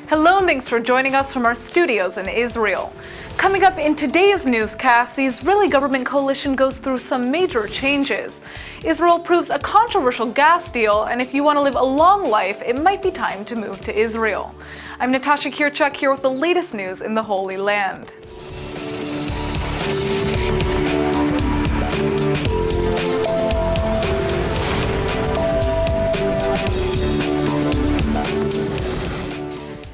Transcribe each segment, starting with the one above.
Hello and thanks for joining us from our studios in Israel. Coming up in today's newscast, the Israeli government coalition goes through some major changes. Israel approves a controversial gas deal, and if you want to live a long life, it might be time to move to Israel. I'm Natasha Kirchuk here with the latest news in the Holy Land.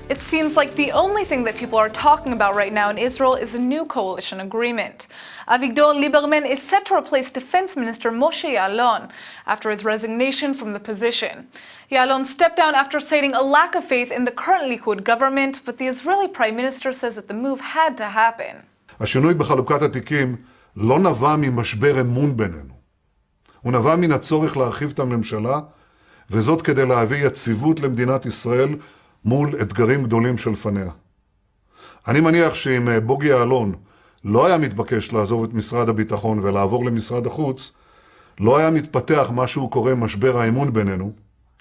It seems like the only thing that people are talking about right now in Israel is a new coalition agreement. Avigdor Lieberman is set to replace Defense Minister Moshe Ya'alon after his resignation from the position. Ya'alon stepped down after citing a lack of faith in the current Likud government, but the Israeli Prime Minister says that the move had to happen. השינוי בחלוקת התיקים לא נבע ממשבר אמון בינינו. הוא נבע מן הצורך להרחיב את הממשלה, וזאת כדי להביא יציבות למדינת ישראל מול אתגרים גדולים שלפניה. אני מניח שאם בוגי יעלון לא היה מתבקש לעזוב את משרד הביטחון ולעבור למשרד החוץ, לא היה מתפתח מה שהוא קורא משבר האמון בינינו,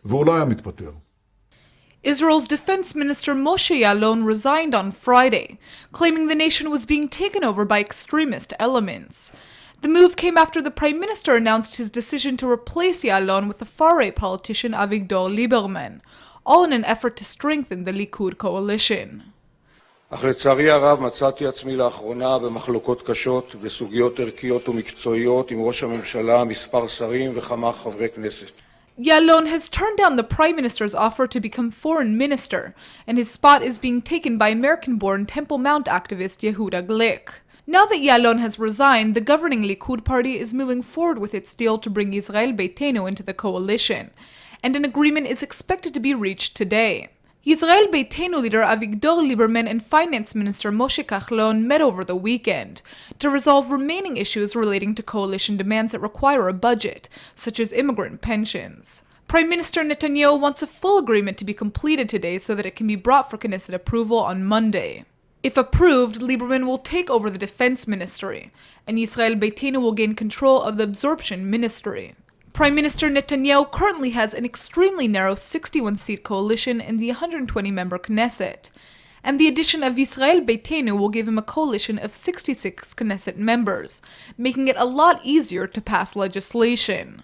והוא לא היה מתפטר. Israel's defense minister Moshe Ya'alon resigned on Friday, claiming the nation was being taken over by extremist elements. The move came after the prime minister announced his decision to replace Ya'alon with the far-right politician Avigdor Lieberman, all in an effort to strengthen the Likud coalition. אך לצערי הרב מצאתי עצמי לאחרונה במחלוקות קשות בסוגיות ערכיות ומקצועיות עם ראש הממשלה, מספר שרים וכמה חברי כנסת. Ya'alon has turned down the prime minister's offer to become foreign minister, and his spot is being taken by American-born Temple Mount activist Yehuda Glick. Now that Ya'alon has resigned, the governing Likud party is moving forward with its deal to bring Israel Beitenu into the coalition, and an agreement is expected to be reached today. Israel Beitenu leader Avigdor Lieberman and Finance Minister Moshe Kahlon met over the weekend to resolve remaining issues relating to coalition demands that require a budget, such as immigrant pensions. Prime Minister Netanyahu wants a full agreement to be completed today so that it can be brought for Knesset approval on Monday. If approved, Lieberman will take over the defense ministry, and Israel Beitenu will gain control of the absorption ministry. Prime Minister Netanyahu currently has an extremely narrow 61-seat coalition in the 120-member Knesset, and the addition of Israel Beitenu will give him a coalition of 66 Knesset members, making it a lot easier to pass legislation.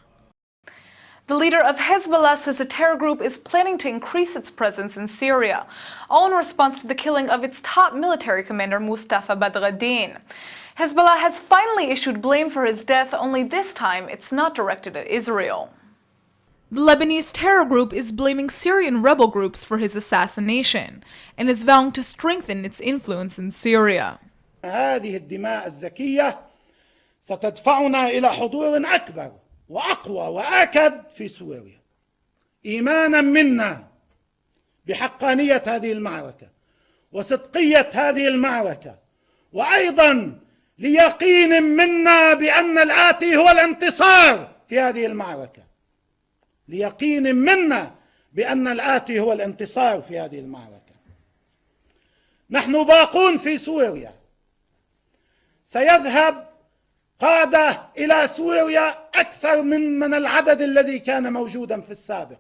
The leader of Hezbollah says the terror group is planning to increase its presence in Syria, all in response to the killing of its top military commander Mustafa Badreddin. Hezbollah has finally issued blame for his death, only this time it's not directed at Israel. The Lebanese terror group is blaming Syrian rebel groups for his assassination, and is vowing to strengthen its influence in Syria. هذه الدماء الزكية ستدفعنا إلى حضور أكبر وأقوى وأكد في سوريا. إيمانا منا بحقانية هذه المعركة وصدقية هذه المعركة، وأيضا ليقين منا بأن الآتي هو الانتصار في هذه المعركة. ليقين منا بأن الآتي هو الانتصار في هذه المعركة. نحن باقون في سوريا. سيذهب قادة إلى سوريا أكثر من العدد الذي كان موجودا في السابق.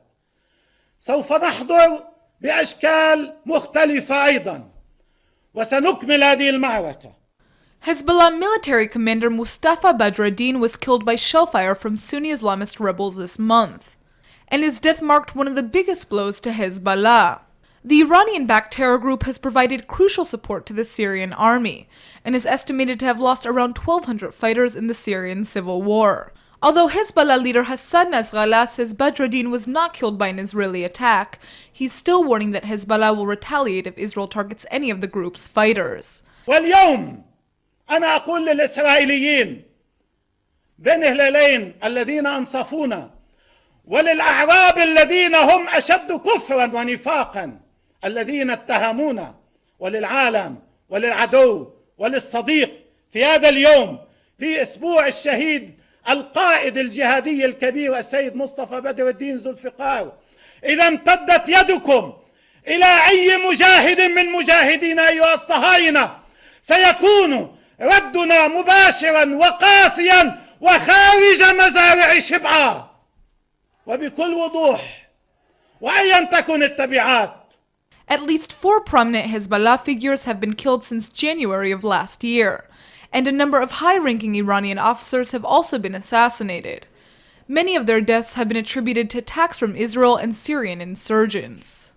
سوف نحضر بأشكال مختلفة أيضا، وسنكمل هذه المعركة. Hezbollah military commander Mustafa Badreddin was killed by shellfire from Sunni Islamist rebels this month, and his death marked one of the biggest blows to Hezbollah. The Iranian-backed terror group has provided crucial support to the Syrian army, and is estimated to have lost around 1,200 fighters in the Syrian civil war. Although Hezbollah leader Hassan Nasrallah says Badreddin was not killed by an Israeli attack, he's still warning that Hezbollah will retaliate if Israel targets any of the group's fighters. واليوم أنا أقول للإسرائيليين بين هلالين الذين أنصفونا، وللأعراب الذين هم أشد كفرا ونفاقا الذين اتهمونا، وللعالم وللعدو وللصديق في هذا اليوم، في أسبوع الشهيد القائد الجهادي الكبير السيد مصطفى بدر الدين ذو الفقار، إذا امتدت يدكم إلى أي مجاهد من مجاهدينا أيها الصهاينة، سيكون ردنا مباشرا وقاسيا وخارج مزارع شبعة وبكل وضوح وأيا تكن التبعات. At least 4 prominent Hezbollah figures have been killed since January of last year, and a number of high-ranking Iranian officers have also been assassinated. Many of their deaths have been attributed to attacks from Israel and Syrian insurgents.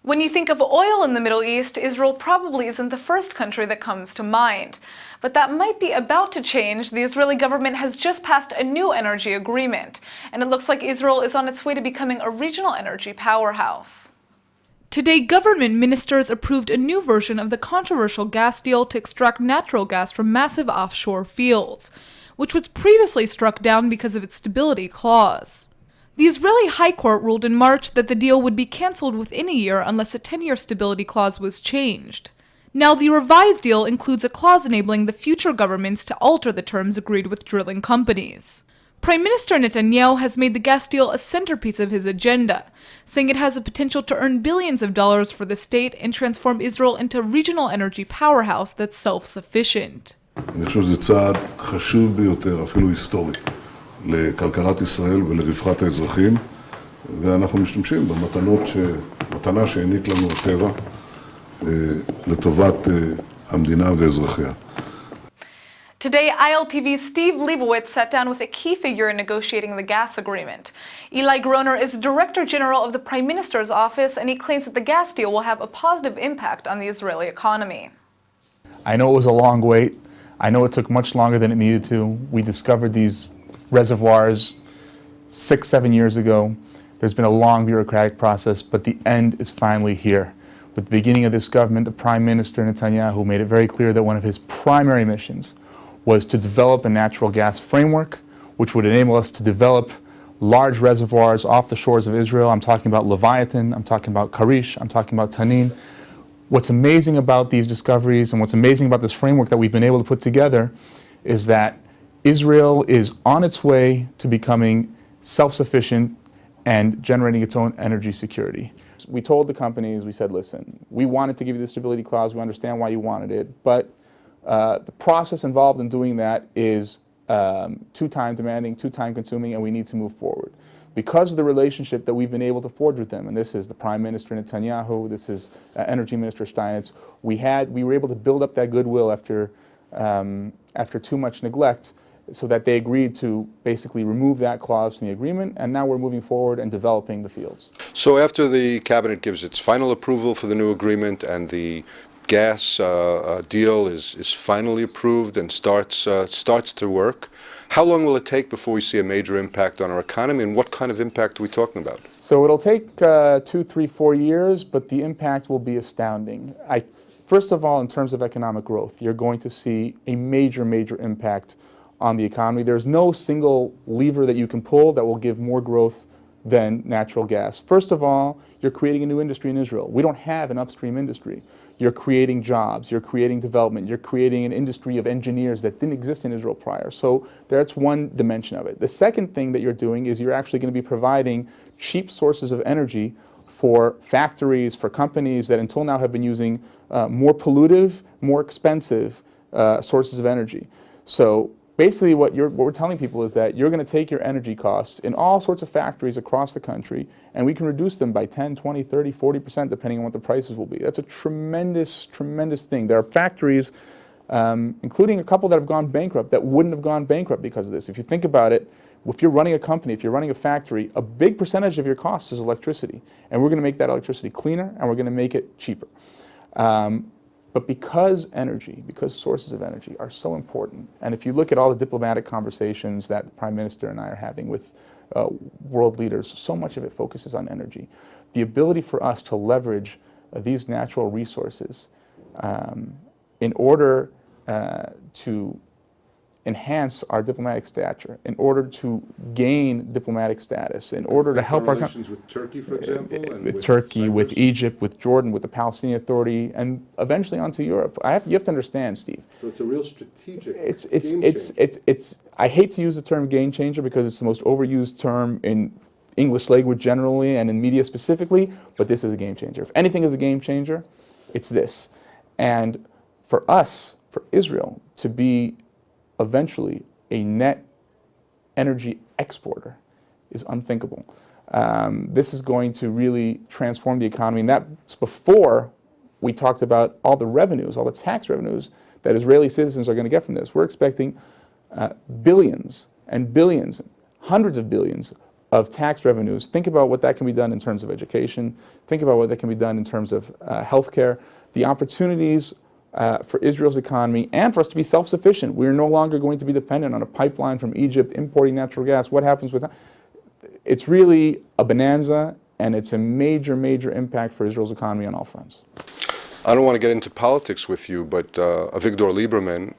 When you think of oil in the Middle East, Israel probably isn't the first country that comes to mind. But that might be about to change. The Israeli government has just passed a new energy agreement, and it looks like Israel is on its way to becoming a regional energy powerhouse. Today, government ministers approved a new version of the controversial gas deal to extract natural gas from massive offshore fields, which was previously struck down because of its stability clause. The Israeli High Court ruled in March that the deal would be cancelled within a year unless a 10-year stability clause was changed. Now, the revised deal includes a clause enabling the future governments to alter the terms agreed with drilling companies. Prime Minister Netanyahu has made the gas deal a centerpiece of his agenda, saying it has the potential to earn billions of dollars for the state and transform Israel into a regional energy powerhouse that's self-sufficient. אני חושב שזה צעד חשוב ביותר, אפילו היסטורי, לכלכלת ישראל ולרווחת האזרחים, ואנחנו משתמשים במתנה שהעניק לנו הטבע לטובת המדינה ואזרחיה. Today, ILTV's Steve Leibowitz sat down with a key figure in negotiating the gas agreement. Eli Kroner is Director General of the Prime Minister's office, and he claims that the gas deal will have a positive impact on the Israeli economy. I know it was a long wait. I know it took much longer than it needed to. We discovered these reservoirs 6-7 years ago. There's been a long bureaucratic process, but the end is finally here. With the beginning of this government, the Prime Minister Netanyahu made it very clear that one of his primary missions was to develop a natural gas framework, which would enable us to develop large reservoirs off the shores of Israel. I'm talking about Leviathan, I'm talking about Karish, I'm talking about Tanin. What's amazing about these discoveries and what's amazing about this framework that we've been able to put together is that Israel is on its way to becoming self-sufficient and generating its own energy security. We told the companies, we said, listen, we wanted to give you the stability clause, we understand why you wanted it, but the process involved in doing that is too time demanding, too time consuming, and we need to move forward. Because of the relationship that we've been able to forge with them, and this is the Prime Minister Netanyahu, this is Energy Minister Steinitz, we were able to build up that goodwill after too much neglect, so that they agreed to basically remove that clause from the agreement, and now we're moving forward and developing the fields. So after the cabinet gives its final approval for the new agreement and the gas deal is finally approved and starts to work, how long will it take before we see a major impact on our economy, and what kind of impact are we talking about? So it'll take 2, 3, 4 years, but the impact will be astounding. First of all, in terms of economic growth, you're going to see a major impact on the economy. There's no single lever that you can pull that will give more growth than natural gas. First of all, you're creating a new industry in Israel. We don't have an upstream industry. You're creating jobs, you're creating development, you're creating an industry of engineers that didn't exist in Israel prior. So that's one dimension of it. The second thing that you're doing is you're actually going to be providing cheap sources of energy for factories, for companies that until now have been using more pollutive, more expensive sources of energy. So basically what we're telling people is that you're going to take your energy costs in all sorts of factories across the country, and we can reduce them by 10, 20, 30, 40%, depending on what the prices will be. That's a tremendous thing. There are factories, including a couple that have gone bankrupt, that wouldn't have gone bankrupt because of this. If you think about it, if you're running a company, if you're running a factory, a big percentage of your cost is electricity. And we're going to make that electricity cleaner, and we're going to make it cheaper. But because sources of energy are so important, and if you look at all the diplomatic conversations that the Prime Minister and I are having with world leaders, so much of it focuses on energy. The ability for us to leverage these natural resources in order to enhance our diplomatic stature, in order to gain diplomatic status, in order to help our relations with Turkey, for example, and with Turkey, Cyprus? with Egypt, with Jordan, with the Palestinian Authority, and eventually onto Europe. You have to understand, Steve. So it's a real strategic I hate to use the term game changer because it's the most overused term in English language generally and in media specifically, but this is a game changer. If anything is a game changer, it's this. And for us, for Israel, to be eventually a net energy exporter is unthinkable. This is going to really transform the economy, and that's before we talked about all the revenues, all the tax revenues that Israeli citizens are going to get from this. We're expecting billions and billions, hundreds of billions of tax revenues. Think about what that can be done in terms of education. Think about what that can be done in terms of healthcare. The opportunities for Israel's economy and for us to be self-sufficient. We're no longer going to be dependent on a pipeline from Egypt importing natural gas. What happens with that? It's really a bonanza, and it's a major, major impact for Israel's economy on all fronts. I don't want to get into politics with you, but Avigdor Lieberman,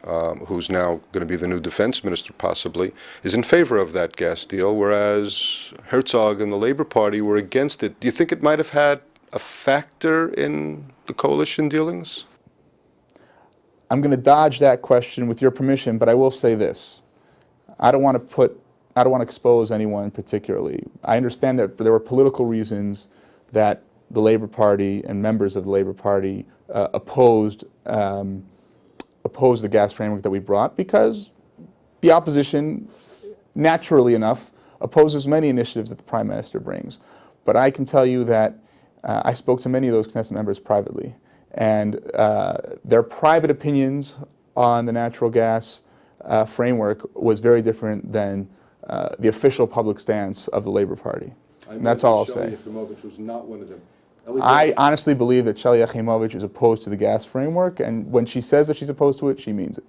who's now going to be the new defense minister possibly, is in favor of that gas deal, whereas Herzog and the Labor Party were against it. Do you think it might have had a factor in the coalition dealings? I'm going to dodge that question with your permission, but I will say this. I don't want to expose anyone particularly. I understand that there were political reasons that the Labor Party and members of the Labor Party opposed the gas framework that we brought, because the opposition, naturally enough, opposes many initiatives that the Prime Minister brings. But I can tell you that I spoke to many of those Knesset members privately, and their private opinions on the natural gas framework was very different than the official public stance of the Labor Party. And that's all I'll say. Was not one of them. I honestly believe that Shelley Yachimovich is opposed to the gas framework, and when she says that she's opposed to it, she means it.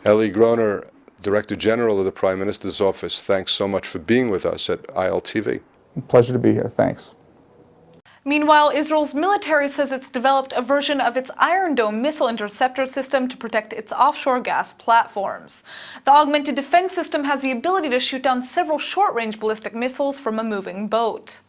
Eli Kroner, Director General of the Prime Minister's Office, thanks so much for being with us at ILTV. Pleasure to be here. Thanks. Meanwhile, Israel's military says it's developed a version of its Iron Dome missile interceptor system to protect its offshore gas platforms. The augmented defense system has the ability to shoot down several short-range ballistic missiles from a moving boat.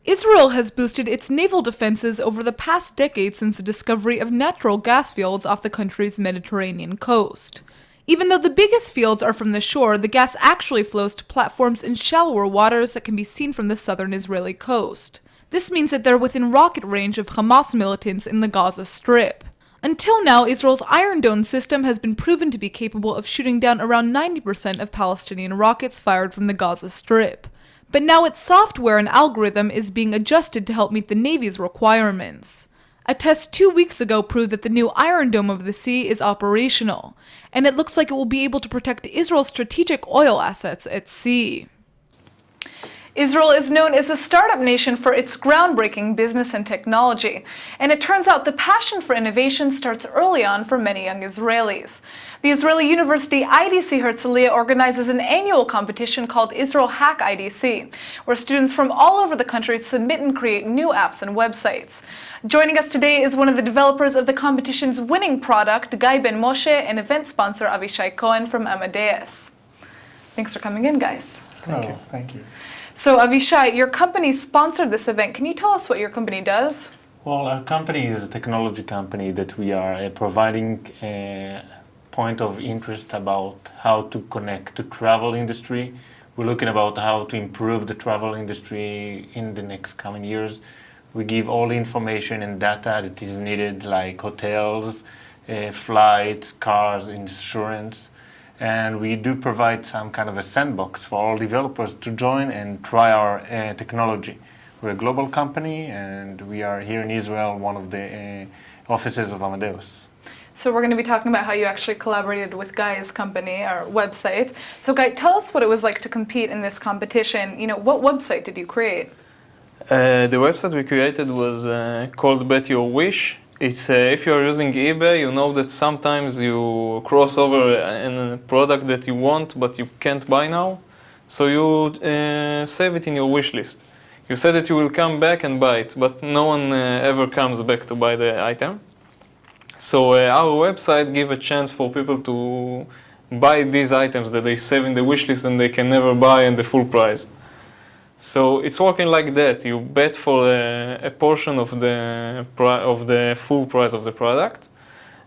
Israel has boosted its naval defenses over the past decade since the discovery of natural gas fields off the country's Mediterranean coast. Even though the biggest fields are from the shore, the gas actually flows to platforms in shallower waters that can be seen from the southern Israeli coast. This means that they're within rocket range of Hamas militants in the Gaza Strip. Until now, Israel's Iron Dome system has been proven to be capable of shooting down around 90% of Palestinian rockets fired from the Gaza Strip. But now its software and algorithm is being adjusted to help meet the Navy's requirements. A test 2 weeks ago proved that the new Iron Dome of the Sea is operational, and it looks like it will be able to protect Israel's strategic oil assets at sea. Israel is known as a startup nation for its groundbreaking business and technology, and it turns out the passion for innovation starts early on for many young Israelis. The Israeli University IDC Herzliya organizes an annual competition called Israel Hack IDC, where students from all over the country submit and create new apps and websites. Joining us today is one of the developers of the competition's winning product, Guy Ben Moshe, and event sponsor Avishai Cohen from Amadeus. Thanks for coming in, guys. Thank you. So Avishai, your company sponsored this event. Can you tell us what your company does? Well, our company is a technology company that we are providing a point of interest about how to connect to travel industry. We're looking about how to improve the travel industry in the next coming years. We give all the information and data that is needed, like hotels, flights, cars, insurance. And we do provide some kind of a sandbox for all developers to join and try our technology. We're a global company, and we are here in Israel, one of the offices of Amadeus. So we're going to be talking about how you actually collaborated with Guy's company, our website. So Guy, tell us what it was like to compete in this competition. You know, what website did you create? The website we created was called Bet Your Wish. It's if you're using eBay, you know that sometimes you cross over in a product that you want but you can't buy now. So you save it in your wish list. You said that you will come back and buy it, but no one ever comes back to buy the item. So our website gives a chance for people to buy these items that they save in the wish list and they can never buy at the full price. So it's working like that. You bet for a portion of the full price of the product,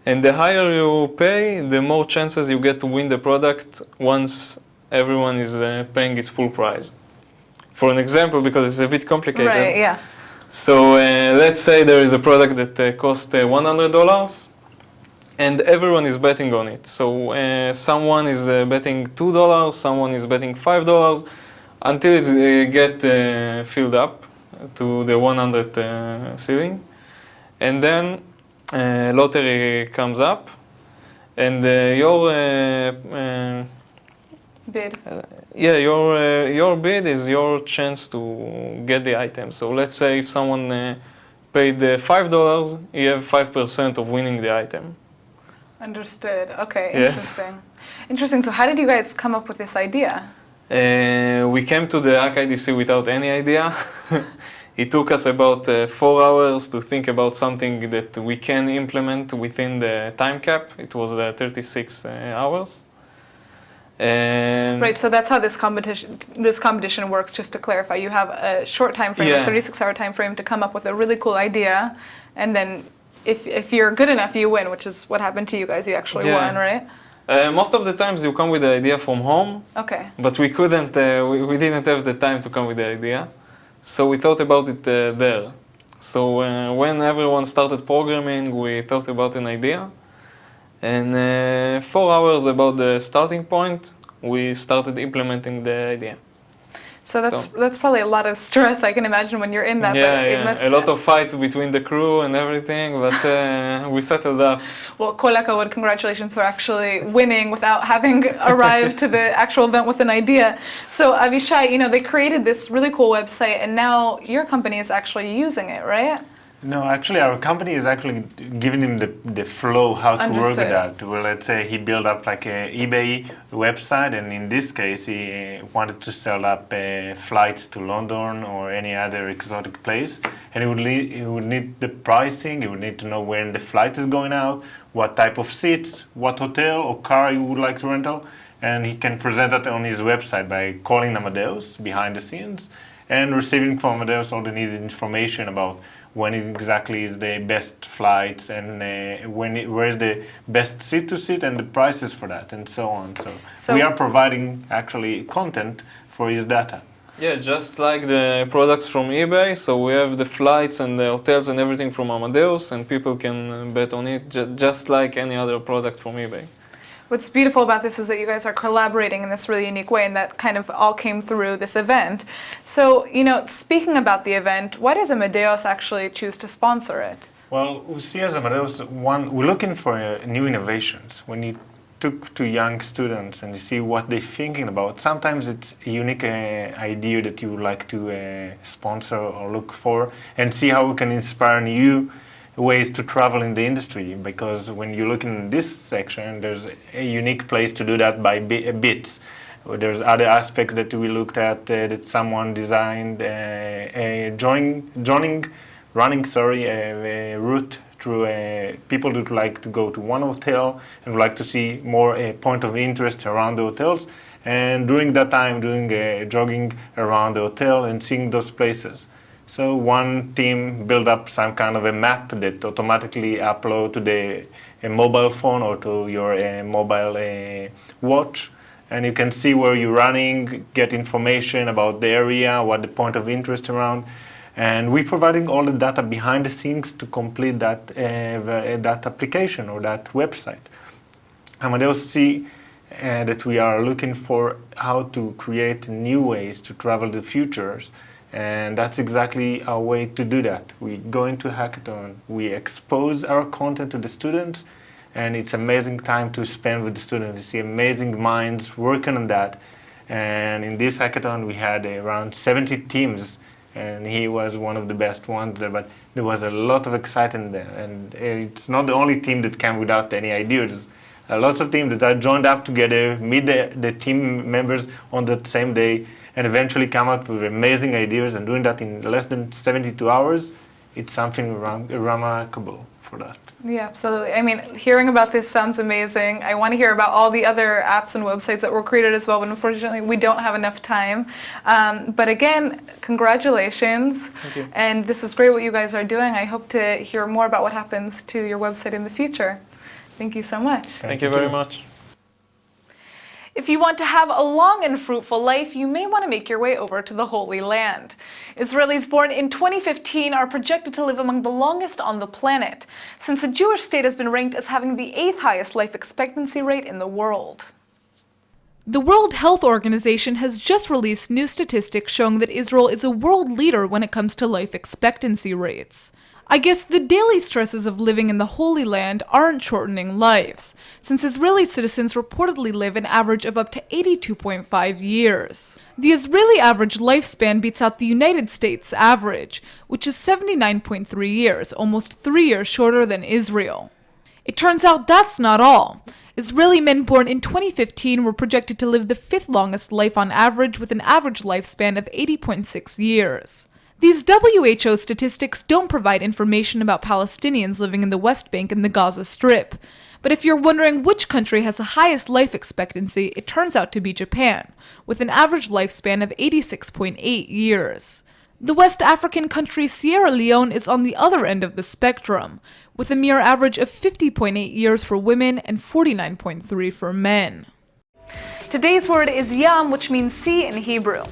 and the higher you pay, the more chances you get to win the product once everyone is paying its full price. For an example, because it's a bit complicated. Right, yeah. So let's say there is a product that costs $100, and everyone is betting on it. So someone is betting $2, someone is betting $5. until it get filled up to the 100 ceiling, and then lottery comes up, and Bid. your bid is your chance to get the item. So let's say if someone paid $5, you have 5% of winning the item. Understood. Okay, Yes. interesting. Interesting. So how did you guys come up with this idea? We came to the Hack IDC without any idea. It took us about 4 hours to think about something that we can implement within the time cap. It was 36 hours. And Right, so that's how this competition works, just to clarify. You have a short time frame, Yeah. a 36-hour time frame to come up with a really cool idea, and then if you're good enough, you win, which is what happened to you guys. You actually Yeah. won, right? Most of the times you come with the idea from home, Okay. but we couldn't, we didn't have the time to come with the idea. So we thought about it there. So when everyone started programming, we thought about an idea. And 4 hours about the starting point, we started implementing the idea. So that's probably a lot of stress, I can imagine, when you're in that. Yeah, but it yeah. must, A lot of fights between the crew and everything, but we settled up. Well, kol hakavod, congratulations for actually winning without having arrived to the actual event with an idea. So Avishai, they created this really cool website, and now your company is actually using it, right? No, actually, our company is actually giving him the flow, how to work with Understood. that. Well, let's say he built up like a eBay website, and in this case, he wanted to sell up flights to London or any other exotic place, and he would need the pricing. He would need to know when the flight is going out, what type of seats, what hotel or car he would like to rental, and he can present that on his website by calling Amadeus behind the scenes and receiving from Amadeus all the needed information about when exactly is the best flights and where's the best seat to sit and the prices for that and so on. So we are providing actually content for his data. Yeah, just like the products from eBay, so we have the flights and the hotels and everything from Amadeus, and people can bet on it just like any other product from eBay. What's beautiful about this is that you guys are collaborating in this really unique way, and that kind of all came through this event. So, speaking about the event, why does Amadeus actually choose to sponsor it? Well, we see as Amadeus, we're looking for new innovations. When you talk to young students and you see what they're thinking about, sometimes it's a unique idea that you would like to sponsor or look for and see how we can inspire new ways to travel in the industry, because when you look in this section, there's a unique place to do that by bits. There's other aspects that we looked at that someone designed, running a route through people that like to go to one hotel and would like to see more a point of interest around the hotels, and during that time doing jogging around the hotel and seeing those places. So one team built up some kind of a map that automatically upload to the mobile phone or to your mobile watch, and you can see where you're running, get information about the area, what the point of interest around, and we're providing all the data behind the scenes to complete that that application or that website. Amadeus see that we are looking for how to create new ways to travel the futures. And that's exactly our way to do that. We go into hackathon, we expose our content to the students, and it's amazing time to spend with the students. You see amazing minds working on that. And in this hackathon, we had around 70 teams, and he was one of the best ones there, but there was a lot of excitement there. And it's not the only team that came without any ideas. Lots of teams that are joined up together, meet the team members on that same day, and eventually come up with amazing ideas, and doing that in less than 72 hours, it's something remarkable for that. Yeah, absolutely. I mean, hearing about this sounds amazing. I want to hear about all the other apps and websites that were created as well, but unfortunately we don't have enough time. But again, congratulations. Thank you. And this is great what you guys are doing. I hope to hear more about what happens to your website in the future. Thank you so much. Thank you very much. If you want to have a long and fruitful life, you may want to make your way over to the Holy Land. Israelis born in 2015 are projected to live among the longest on the planet, since the Jewish state has been ranked as having the 8th highest life expectancy rate in the world. The World Health Organization has just released new statistics showing that Israel is a world leader when it comes to life expectancy rates. I guess the daily stresses of living in the Holy Land aren't shortening lives, since Israeli citizens reportedly live an average of up to 82.5 years. The Israeli average lifespan beats out the United States average, which is 79.3 years, almost 3 years shorter than Israel. It turns out that's not all. Israeli men born in 2015 were projected to live the 5th longest life on average, with an average lifespan of 80.6 years. These WHO statistics don't provide information about Palestinians living in the West Bank and the Gaza Strip. But if you're wondering which country has the highest life expectancy, it turns out to be Japan, with an average lifespan of 86.8 years. The West African country Sierra Leone is on the other end of the spectrum, with a mere average of 50.8 years for women and 49.3 for men. Today's word is yam, which means sea in Hebrew.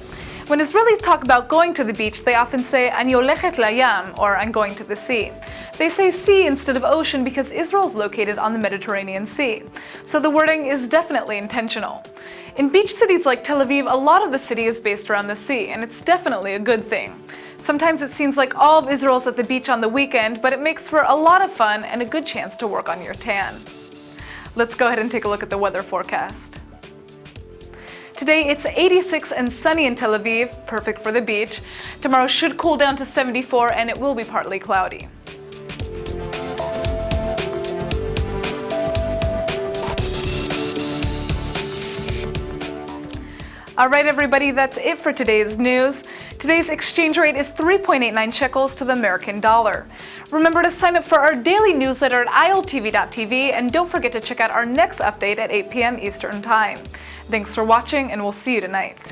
When Israelis talk about going to the beach, they often say, Ani olechet layam, or I'm going to the sea. They say sea instead of ocean because Israel is located on the Mediterranean Sea. So the wording is definitely intentional. In beach cities like Tel Aviv, a lot of the city is based around the sea, and it's definitely a good thing. Sometimes it seems like all of Israel's at the beach on the weekend, but it makes for a lot of fun and a good chance to work on your tan. Let's go ahead and take a look at the weather forecast. Today it's 86 and sunny in Tel Aviv, perfect for the beach. Tomorrow should cool down to 74 and it will be partly cloudy. Alright everybody, that's it for today's news. Today's exchange rate is 3.89 shekels to the American dollar. Remember to sign up for our daily newsletter at iltv.tv and don't forget to check out our next update at 8 p.m. Eastern Time. Thanks for watching and we'll see you tonight.